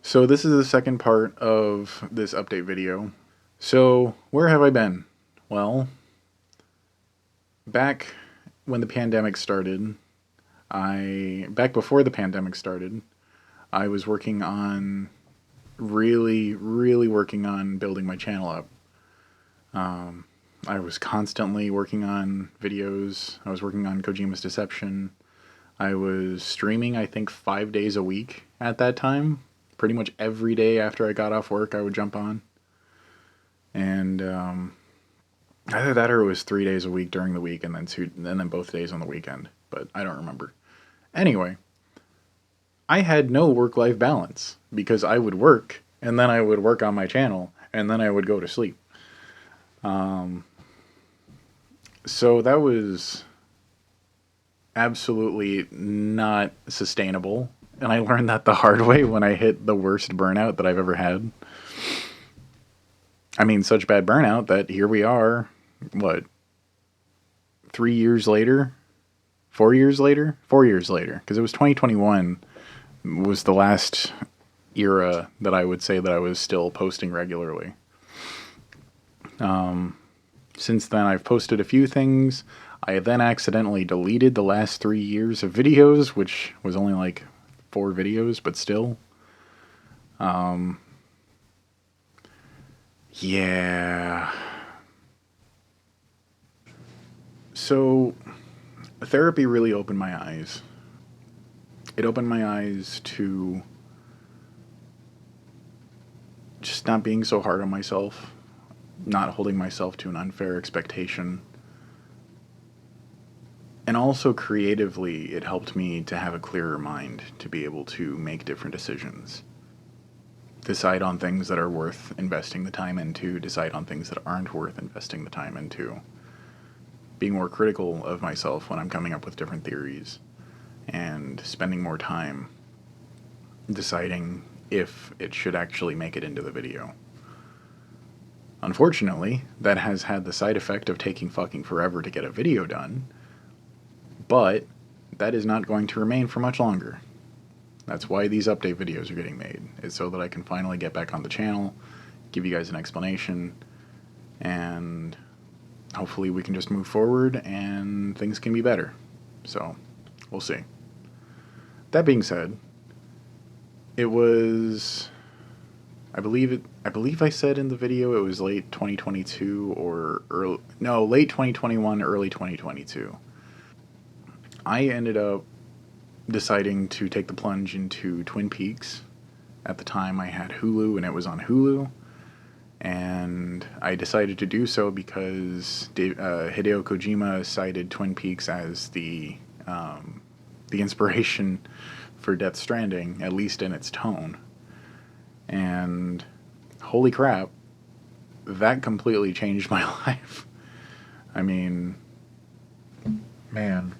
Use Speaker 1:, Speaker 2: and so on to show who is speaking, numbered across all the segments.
Speaker 1: So this is the second part of this update video. So where have I been? Well, back when the pandemic started, back before the pandemic started, I was working on really working on building my channel up. I was constantly working on videos. I was working on Kojima's Deception. I was streaming, I think, 5 days a week at that time. Pretty much every day after I got off work, I would jump on. And either that or it was 3 days a week during the week, and then both days on the weekend. But I don't remember. Anyway, I had no work-life balance because I would work, and then I would work on my channel, and then I would go to sleep. So that was absolutely not sustainable, and I learned that the hard way when I hit the worst burnout that I've ever had. I mean, such bad burnout that here we are, what, 3 years later? 4 years later? 4 years later, because it was 2021 was the last era that I would say that I was still posting regularly. Since then, I've posted a few things. I then accidentally deleted the last 3 years of videos, which was only like 4 videos, but still. Yeah. So, therapy really opened my eyes. It opened my eyes to just not being so hard on myself, not holding myself to an unfair expectation. And also creatively, it helped me to have a clearer mind to be able to make different decisions. Decide on things that are worth investing the time into, decide on things that aren't worth investing the time into. Being more critical of myself when I'm coming up with different theories, and spending more time deciding if it should actually make it into the video. Unfortunately, that has had the side effect of taking fucking forever to get a video done, but that is not going to remain for much longer. That's why these update videos are getting made, is so that I can finally get back on the channel, give you guys an explanation, and hopefully we can just move forward and things can be better. So, we'll see. That being said, it was, I believe I said in the video it was late 2022 or late 2021, early 2022. I ended up deciding to take the plunge into Twin Peaks. At the time I had Hulu and it was on Hulu, and I decided to do so because Hideo Kojima cited Twin Peaks as the inspiration for Death Stranding, at least in its tone. And holy crap, that completely changed my life. I mean, man,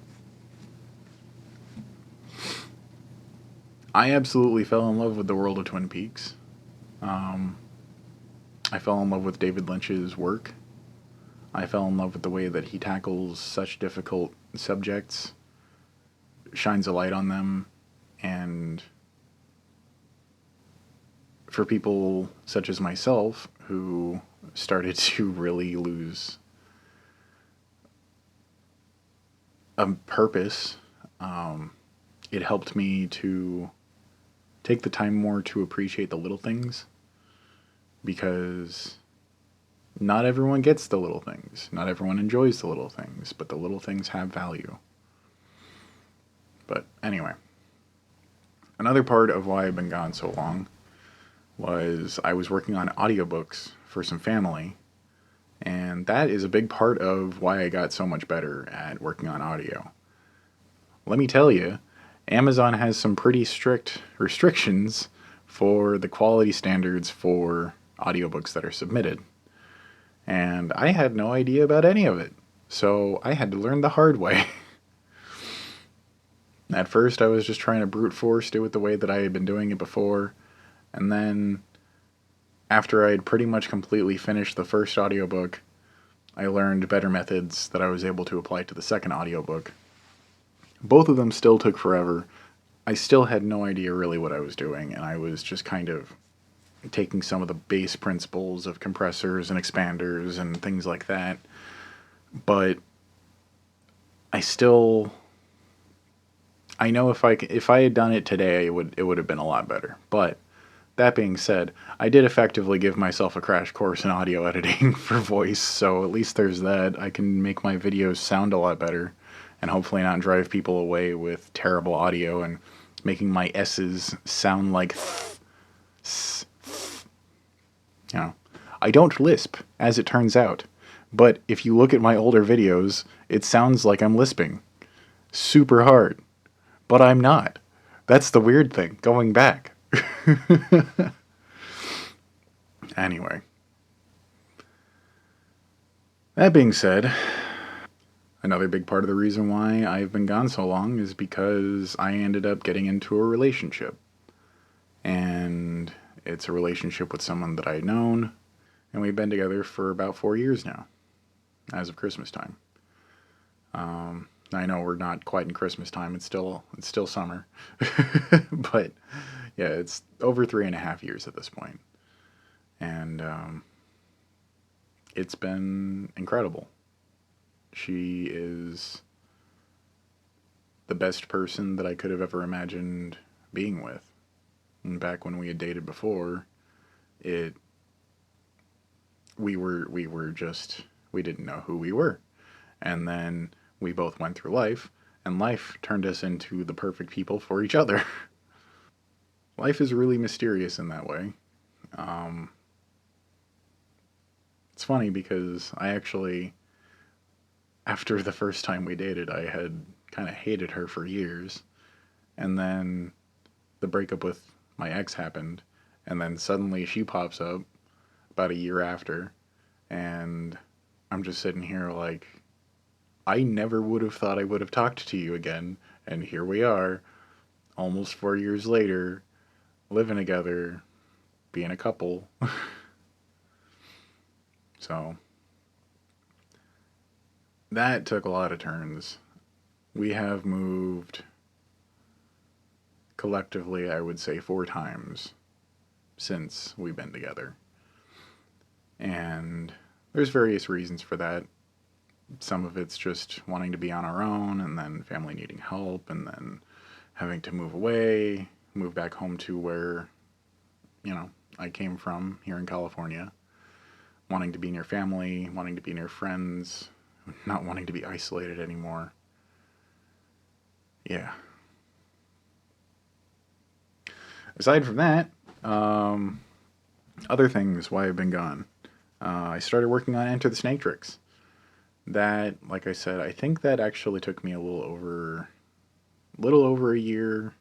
Speaker 1: I absolutely fell in love with the world of Twin Peaks. I fell in love with David Lynch's work. I fell in love with the way that he tackles such difficult subjects, shines a light on them, and for people such as myself who started to really lose a purpose, it helped me to take the time more to appreciate the little things, because not everyone gets the little things. Not everyone enjoys the little things, but the little things have value. But anyway, another part of why I've been gone so long was I was working on audiobooks for some family, and that is a big part of why I got so much better at working on audio. Let me tell you, Amazon has some pretty strict restrictions for the quality standards for audiobooks that are submitted. And I had no idea about any of it, so I had to learn the hard way. At first, I was just trying to brute force do it the way that I had been doing it before, and then after I had pretty much completely finished the first audiobook, I learned better methods that I was able to apply to the second audiobook. Both of them still took forever, I still had no idea really what I was doing, and I was just kind of taking some of the base principles of compressors and expanders and things like that. But I still, I know if I had done it today, it would have been a lot better. But that being said, I did effectively give myself a crash course in audio editing for voice, so at least there's that. I can make my videos sound a lot better, and hopefully not drive people away with terrible audio and making my S's sound like you know. I don't lisp, as it turns out, but if you look at my older videos, it sounds like I'm lisping. Super hard. But I'm not. That's the weird thing, going back. Anyway. That being said, another big part of the reason why I've been gone so long is because I ended up getting into a relationship. And it's a relationship with someone that I'd known, and we've been together for about 4 years now, as of Christmas time. I know we're not quite in Christmas time, it's still summer. But yeah, it's over 3.5 years at this point. And it's been incredible. She is the best person that I could have ever imagined being with. And back when we had dated before, we didn't know who we were. And then we both went through life, and life turned us into the perfect people for each other. Life is really mysterious in that way. It's funny because I actually, after the first time we dated, I had kind of hated her for years. And then the breakup with my ex happened, and then suddenly she pops up about a year after, and I'm just sitting here like, I never would have thought I would have talked to you again, and here we are, almost 4 years later, living together, being a couple. So, that took a lot of turns. We have moved collectively, I would say, 4 times since we've been together. And there's various reasons for that. Some of it's just wanting to be on our own, and then family needing help, and then having to move away, move back home to where, I came from here in California. Wanting to be near family, wanting to be near friends, not wanting to be isolated anymore. Yeah. Aside from that, other things why I've been gone. I started working on Enter the Snake Tricks. That, like I said, I think that actually took me a little over a year,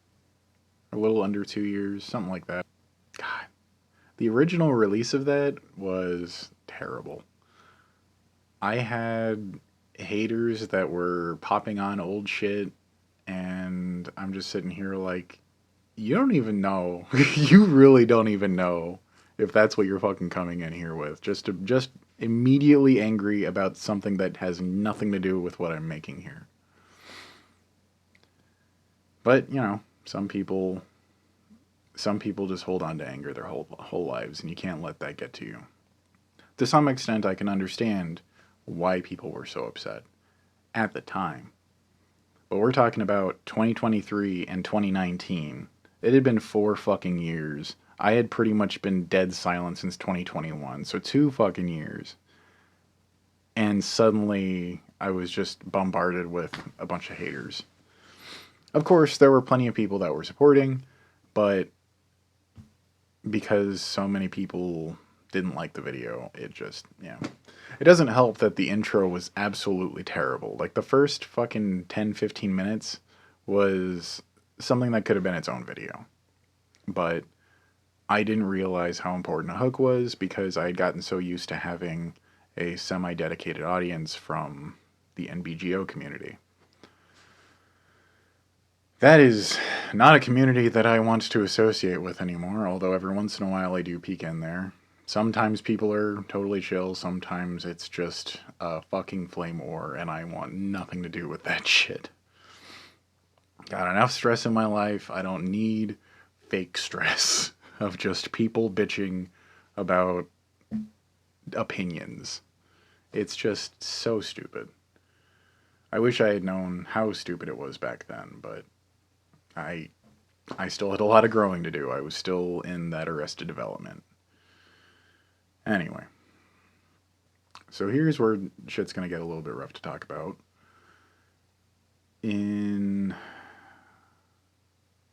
Speaker 1: a little under 2 years, something like that. God, the original release of that was terrible. I had haters that were popping on old shit, and I'm just sitting here like, you don't even know. You really don't even know if that's what you're fucking coming in here with. Just immediately angry about something that has nothing to do with what I'm making here. But, some people just hold on to anger their whole lives, and you can't let that get to you. To some extent, I can understand why people were so upset at the time. But we're talking about 2023 and 2019. It had been 4 fucking years. I had pretty much been dead silent since 2021, so 2 fucking years. And suddenly, I was just bombarded with a bunch of haters. Of course, there were plenty of people that were supporting, but because so many people didn't like the video, it just, It doesn't help that the intro was absolutely terrible. Like, the first fucking 10-15 minutes was something that could have been its own video. But I didn't realize how important a hook was because I had gotten so used to having a semi-dedicated audience from the NBGO community. That is not a community that I want to associate with anymore, although every once in a while I do peek in there. Sometimes people are totally chill, sometimes it's just a fucking flame war, and I want nothing to do with that shit. Got enough stress in my life. I don't need fake stress of just people bitching about opinions. It's just so stupid. I wish I had known how stupid it was back then, but I I still had a lot of growing to do. I was still in that arrested development. Anyway, so here's where shit's gonna get a little bit rough to talk about. In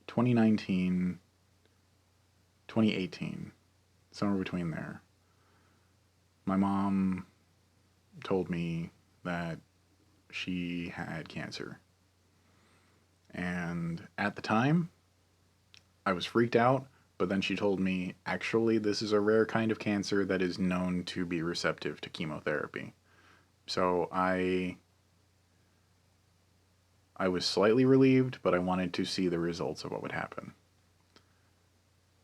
Speaker 1: 2019, 2018, somewhere between there, my mom told me that she had cancer. And at the time, I was freaked out, but then she told me, actually, this is a rare kind of cancer that is known to be receptive to chemotherapy. So I was slightly relieved, but I wanted to see the results of what would happen.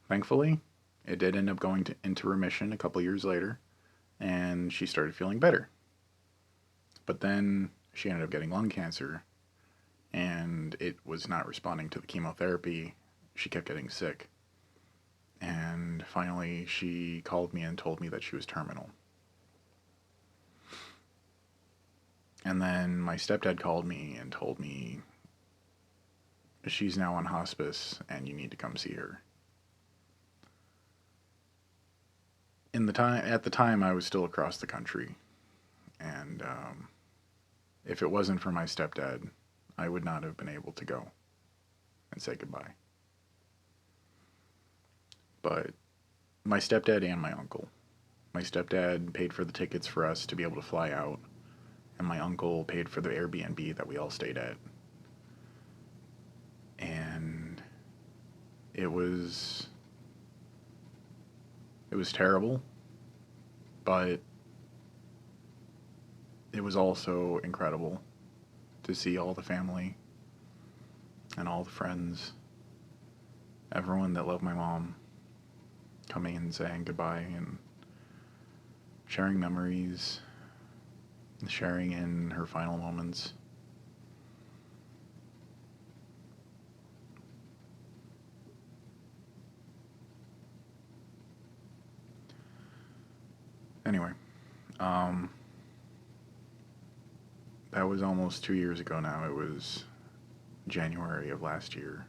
Speaker 1: Thankfully, it did end up going into remission a couple years later, and she started feeling better. But then she ended up getting lung cancer, and it was not responding to the chemotherapy. She kept getting sick. And finally, she called me and told me that she was terminal. And then my stepdad called me and told me she's now on hospice and you need to come see her. At the time, I was still across the country, and if it wasn't for my stepdad, I would not have been able to go and say goodbye. But my stepdad and my uncle. My stepdad paid for the tickets for us to be able to fly out, and my uncle paid for the Airbnb that we all stayed at. And it was terrible, but it was also incredible to see all the family and all the friends, everyone that loved my mom, coming and saying goodbye and sharing memories, sharing in her final moments. Anyway, that was almost 2 years ago now. It was January of last year.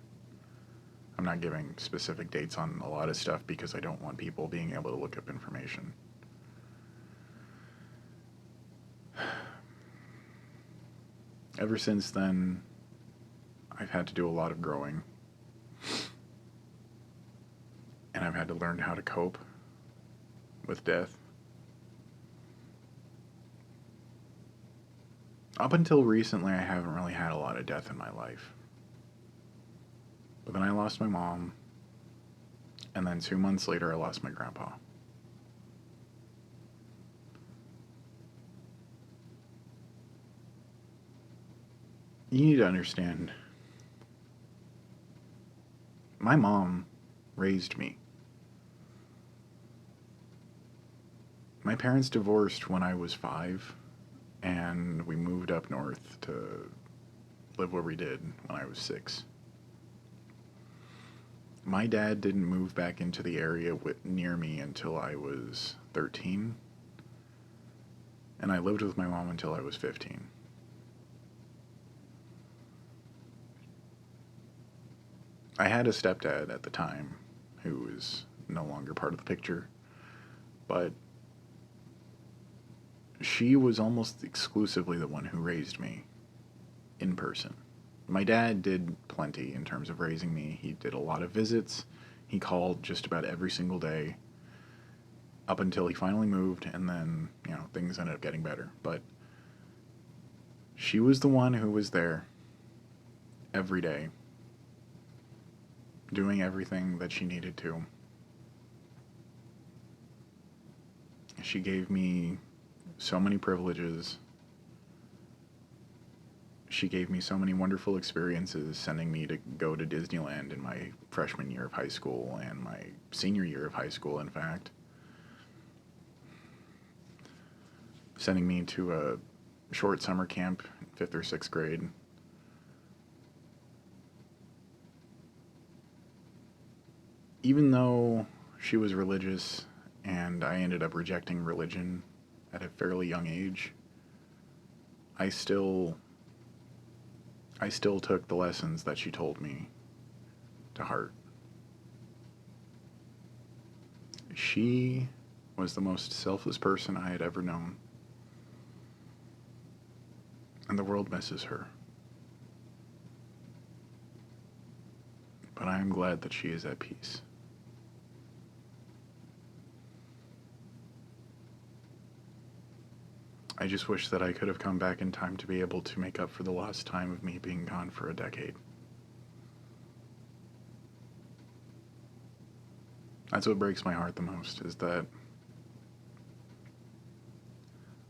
Speaker 1: I'm not giving specific dates on a lot of stuff because I don't want people being able to look up information. Ever since then, I've had to do a lot of growing. And I've had to learn how to cope with death. Up until recently, I haven't really had a lot of death in my life. But then I lost my mom, and then 2 months later, I lost my grandpa. You need to understand, my mom raised me. My parents divorced when I was 5, and we moved up north to live where we did when I was 6. My dad didn't move back into the area near me until I was 13, and I lived with my mom until I was 15. I had a stepdad at the time who is no longer part of the picture, but she was almost exclusively the one who raised me in person. My dad did plenty in terms of raising me. He did a lot of visits. He called just about every single day up until he finally moved, and then, things ended up getting better. But she was the one who was there every day, doing everything that she needed to. She gave me so many privileges. She gave me so many wonderful experiences, sending me to go to Disneyland in my freshman year of high school and my senior year of high school, in fact. Sending me to a short summer camp in 5th or 6th grade. even though she was religious and I ended up rejecting religion at a fairly young age, I still took the lessons that she told me to heart. She was the most selfless person I had ever known, and the world misses her. But I am glad that she is at peace. I just wish that I could have come back in time to be able to make up for the lost time of me being gone for a decade. That's what breaks my heart the most, is that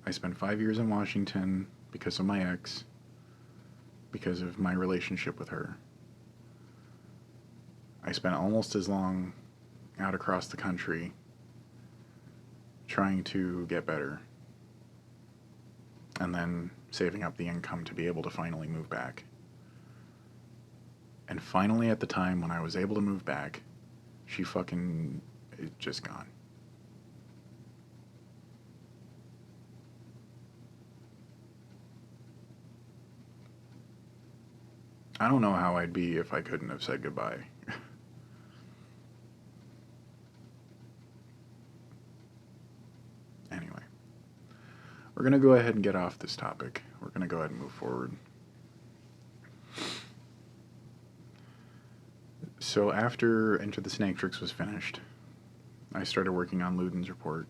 Speaker 1: I spent 5 years in Washington because of my ex, because of my relationship with her. I spent almost as long out across the country trying to get better, and then saving up the income to be able to finally move back. And finally, at the time when I was able to move back, she fucking is just gone. I don't know how I'd be if I couldn't have said goodbye. Anyway, we're going to go ahead and get off this topic. We're going to go ahead and move forward. So after Enter the Snaketrix was finished, I started working on Luden's Report.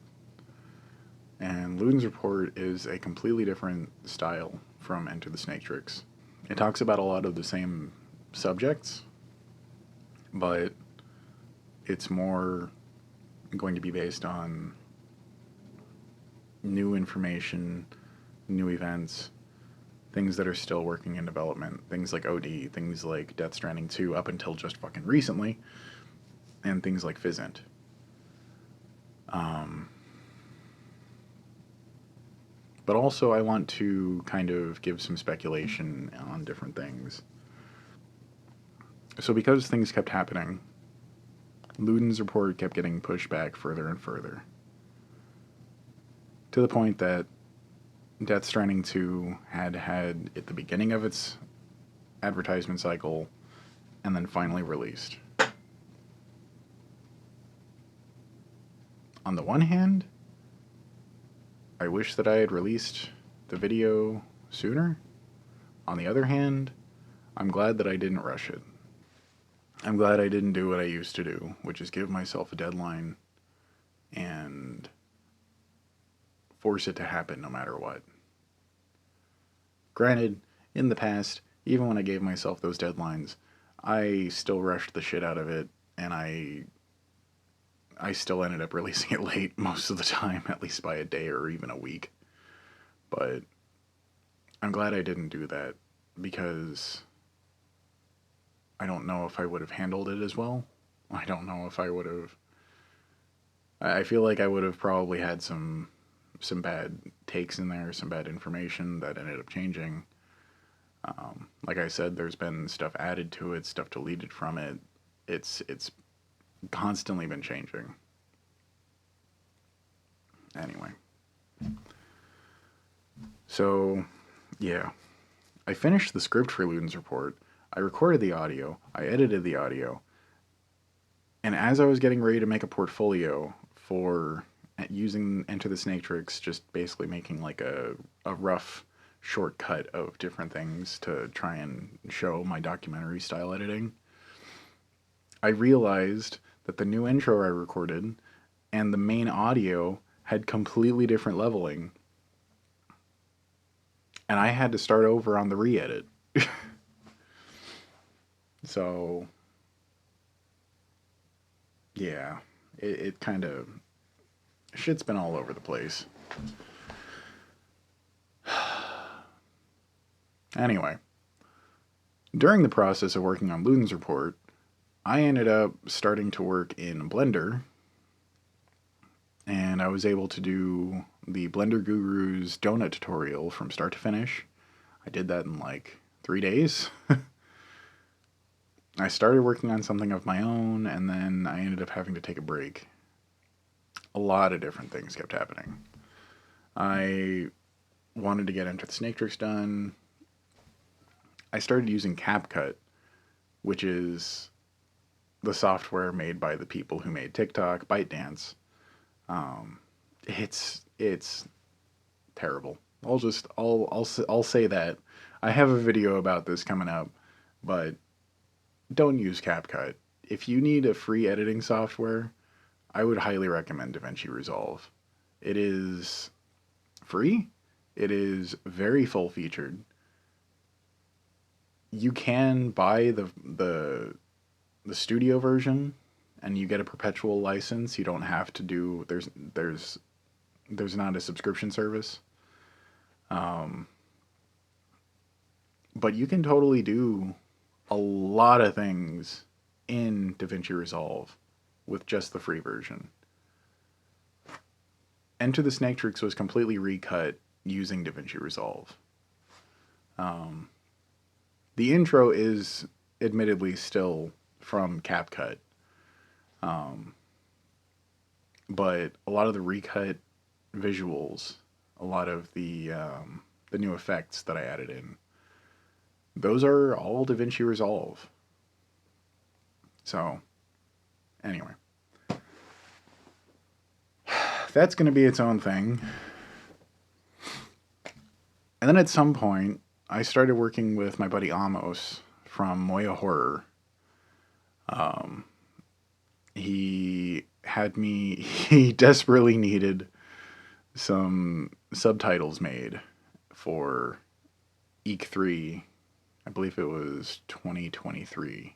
Speaker 1: And Luden's Report is a completely different style from Enter the Snaketrix. It talks about a lot of the same subjects, but it's more going to be based on new information, new events, things that are still working in development, things like OD, things like Death Stranding 2 up until just fucking recently, and things like Physint. But also I want to kind of give some speculation on different things. So because things kept happening, Luden's Report kept getting pushed back further and further, to the point that Death Stranding 2 had at the beginning of its advertisement cycle and then finally released. On the one hand, I wish that I had released the video sooner. On the other hand, I'm glad that I didn't rush it. I'm glad I didn't do what I used to do, which is give myself a deadline and force it to happen no matter what. Granted, in the past, even when I gave myself those deadlines, I still rushed the shit out of it, and I still ended up releasing it late most of the time, at least by a day or even a week. But I'm glad I didn't do that, because I don't know if I would have handled it as well. I don't know if I would have... I feel like I would have probably had some bad takes in there, some bad information that ended up changing. Like I said, there's been stuff added to it, stuff deleted from it. It's constantly been changing. Anyway. So, yeah. I finished the script for Luden's Report. I recorded the audio. I edited the audio. And as I was getting ready to make a portfolio for using Enter the Snaketrix, just basically making like a rough shortcut of different things to try and show my documentary style editing, I realized that the new intro I recorded and the main audio had completely different leveling. And I had to start over on the re-edit. So, yeah, it kind of... shit's been all over the place. Anyway, during the process of working on Luden's Report, I ended up starting to work in Blender, and I was able to do the Blender Guru's donut tutorial from start to finish. I did that in like 3 days. I started working on something of my own, and then I ended up having to take a break. A lot of different things kept happening. I wanted to get into the snake tricks done. I started using CapCut, which is the software made by the people who made TikTok, ByteDance. It's terrible. I'll say that. I have a video about this coming up, but don't use CapCut. If you need a free editing software, I would highly recommend DaVinci Resolve. It is free. It is very full featured. You can buy the studio version, and you get a perpetual license. You don't have to do there's not a subscription service. But you can totally do a lot of things in DaVinci Resolve with just the free version. Enter the Snake Tricks was completely recut using DaVinci Resolve. The intro is admittedly still from CapCut, but a lot of the recut visuals, a lot of the new effects that I added in, those are all DaVinci Resolve. So, anyway. That's going to be its own thing. And then at some point, I started working with my buddy Amos from Moya Horror. He desperately needed some subtitles made for Eek 3. I believe it was 2023.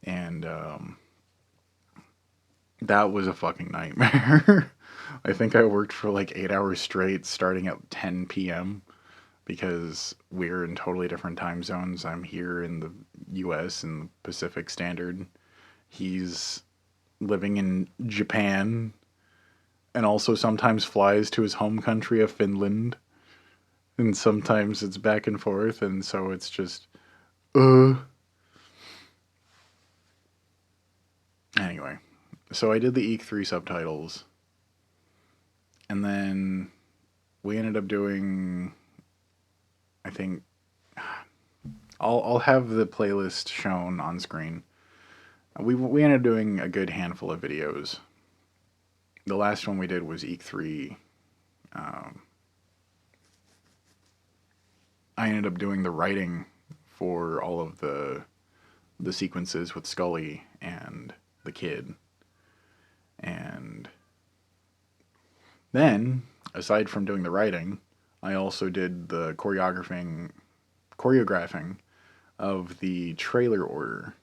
Speaker 1: And that was a fucking nightmare. I think I worked for like 8 hours straight starting at 10 p.m. because we're in totally different time zones. I'm here in the US in the Pacific Standard. He's living in Japan and also sometimes flies to his home country of Finland. And sometimes it's back and forth, and so it's just, Anyway, so I did the Eek 3 subtitles, and then we ended up doing, I think, I'll have the playlist shown on screen. We ended up doing a good handful of videos. The last one we did was Eek 3. I ended up doing the writing for all of the sequences with Scully and the kid. And then, aside from doing the writing, I also did the choreographing of the trailer order,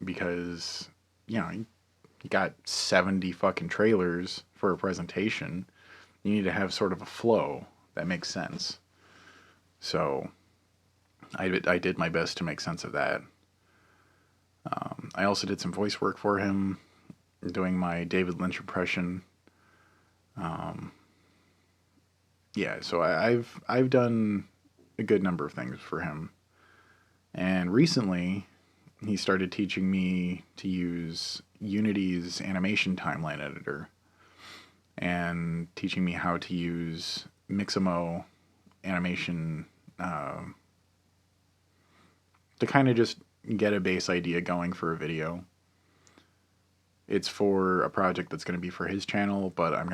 Speaker 1: because, you know, you got 70 fucking trailers for a presentation. You need to have sort of a flow that makes sense. So I did my best to make sense of that. I also did some voice work for him, doing my David Lynch impression. Yeah, so I've done a good number of things for him. And recently, he started teaching me to use Unity's animation timeline editor, and teaching me how to use Mixamo animation to kind of just get a base idea going for a video. It's for a project that's going to be for his channel, but I'm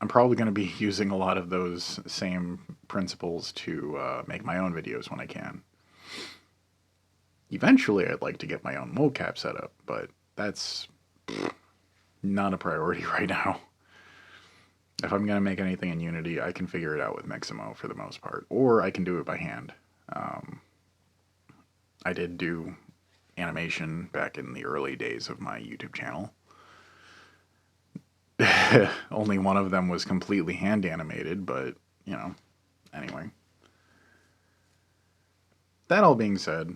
Speaker 1: probably going to be using a lot of those same principles to make my own videos when I can. Eventually, I'd like to get my own mocap set up, but that's not a priority right now. If I'm going to make anything in Unity, I can figure it out with Mixamo for the most part, or I can do it by hand. I did do animation back in the early days of my YouTube channel. Only one of them was completely hand animated, but, you know, anyway. That all being said,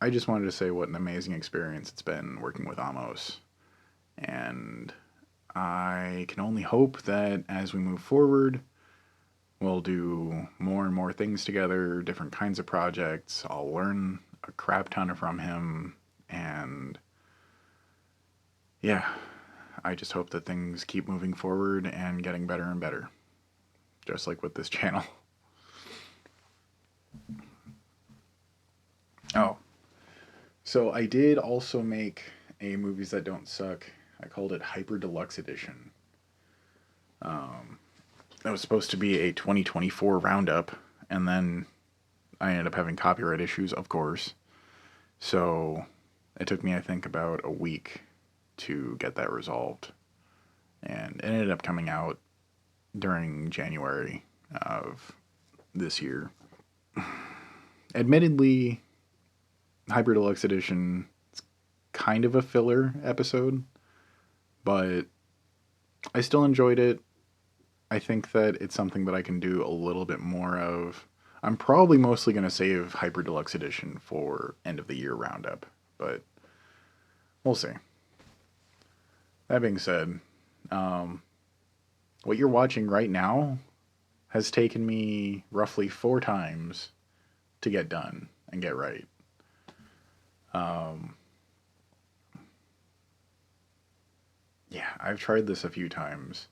Speaker 1: I just wanted to say what an amazing experience it's been working with Amos. And I can only hope that as we move forward, we'll do more and more things together, different kinds of projects. I'll learn a crap ton from him, and yeah, I just hope that things keep moving forward and getting better and better, just like with this channel. Oh, so I did also make a Movies That Don't Suck. I called it Hyper Deluxe Edition. That was supposed to be a 2024 roundup, and then I ended up having copyright issues, of course. So it took me, I think, about a week to get that resolved. And it ended up coming out during January of this year. Admittedly, Hyper Deluxe Edition is kind of a filler episode, but I still enjoyed it. I think that it's something that I can do a little bit more of. I'm probably mostly going to save Hyper Deluxe Edition for end of the year roundup, but we'll see. That being said, what you're watching right now has taken me roughly 4 times to get done and get right. Yeah, I've tried this a few times.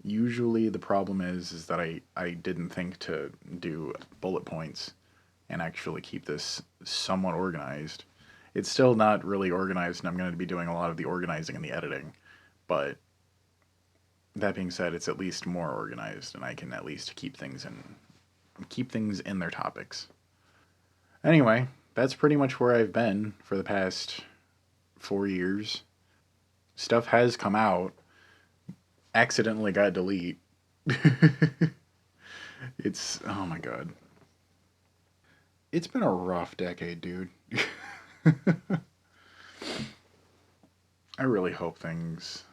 Speaker 1: Usually the problem is that I didn't think to do bullet points and actually keep this somewhat organized. It's still not really organized, and I'm going to be doing a lot of the organizing and the editing, but that being said, it's at least more organized, and I can at least keep things in their topics. Anyway, that's pretty much where I've been for the past 4 years. Stuff has come out, accidentally got deleted. It's, oh my god. It's been a rough decade, dude. I really hope things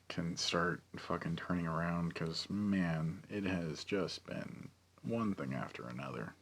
Speaker 1: can start fucking turning around, because, man, it has just been one thing after another.